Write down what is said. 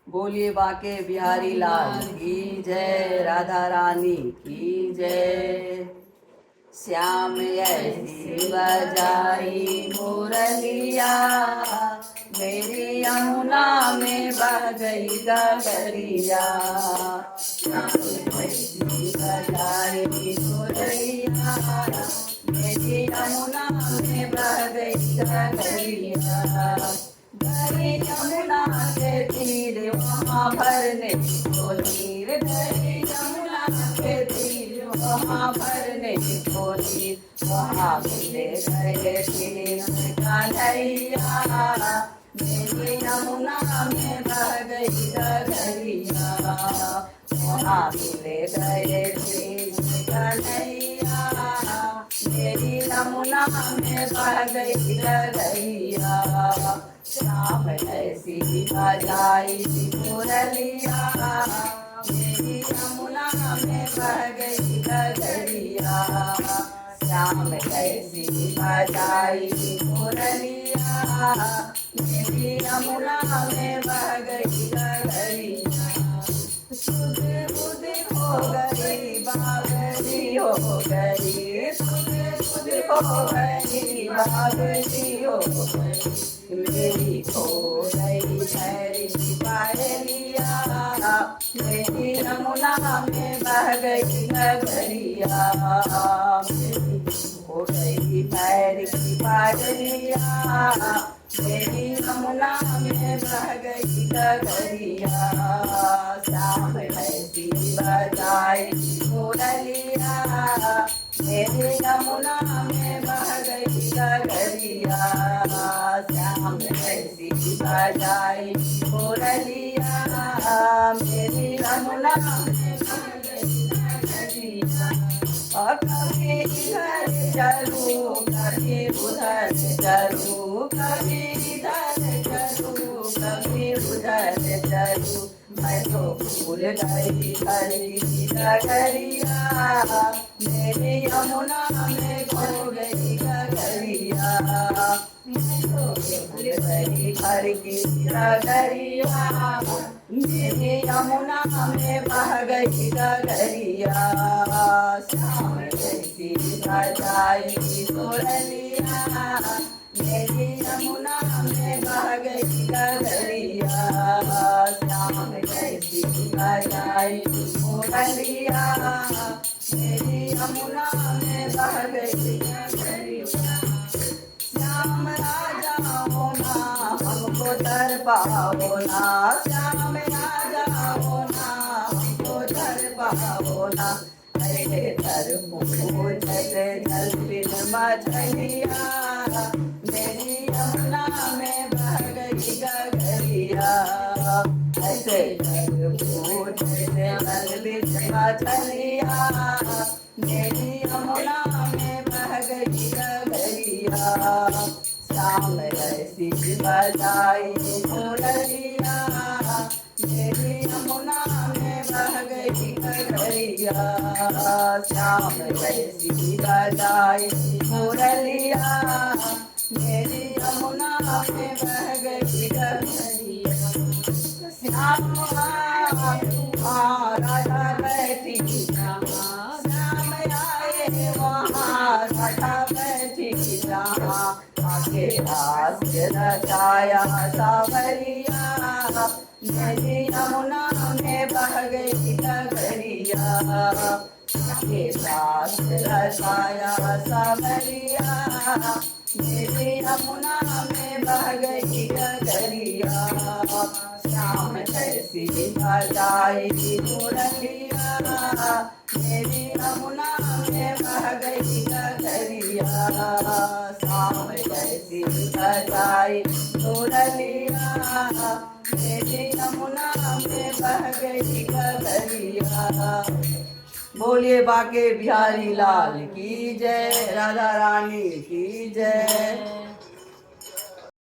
बोलिए बाके बिहारी लाल की जय, राधा रानी की जय। श्याम ऐसी बजाई मुरलिया, मेरी यमुना में बह गई गगरिया। श्याम ऐसी बजाई मुरलिया, मेरी यमुना में बह गई गगरिया। गई यमुना के तीर वहाँ भरने को नीर, गई यमुना के तीर वहाँ भरने को नीर। वहाँ मिले गए तीर कन्हैया, मेरी यमुना में बह गई गगरिया। वहाँ मिले गए तीर कन्हैया, मेरी यमुना में बह गई गगरिया। श्याम ऐसी बजाई मुरलिया, मेरी यमुना में बह गई गगरिया। श्याम ऐसी बजाई मुरलिया, मेरी यमुना में बह गई गगरिया। सुध बुध हो गई बावरी हो गई, सुध बुध हो गई बावरी हो गई। मेरी खो गई पैरी पायलिया, मेरी यमुना में बह गई गगरिया। मेरी खो गई पैर की पायलिया, मेरी यमुना में बह गई गगरिया। श्याम ऐसी बजाई मुरलिया, मेरी यमुना में बह गई गगरिया। श्याम ऐसी बजाई मुरलिया, मेरी यमुना में बह गई गगरिया। और कभी इधर चलूं कभी उधर चलूं, कभी इधर चलूं कभी उधर चलूं। मैं तो भूल गई हरी गगरिया, मेरी यमुना में खो गई गगरिया। मैं तो भूल गई हरी गगरिया, मेरी यमुना में बह गई गगरिया। श्याम ऐसी बजाई मुरलिया, मेरी यमुना में बह गई गगरिया। श्याम ऐसी बजाई मुरलिया, मेरी यमुना में बह गई गगरिया। श्याम राजा होना हमको तरपाओ ना, श्याम राजा होना हमको तरपाओ ना। अरे तरबूज जैसे जल बिन मछलिया, मेरी यमुना में बह गई गगरिया। ऐसे तरबूज जैसे जल बिन मछलिया, मेरी यमुना में बह गई गगरिया। श्याम ऐसी बजाई मुरलिया, मेरी यमुना में बह गई गगरिया। श्याम ऐसी बजाई मुरलिया, मेरी यमुना में बह गई गगरिया। श्याम राधा बैठी जहाँ, श्याम आए वहाँ राधा बैठी जहाँ। आके रास रचाया सावरिया, मेरी यमुना में बह गई गगरिया। आके रास रचाया सावरिया, मेरी यमुना में बह गई गगरिया। श्याम ऐसी बजाई मुरलिया, मेरी यमुना में बह गई गगरिया। श्याम ऐसी बजाई मुरलिया, मेरी यमुना में बह गई गगरिया। बोलिए बाके बिहारी लाल की जय, राधा रानी की जय।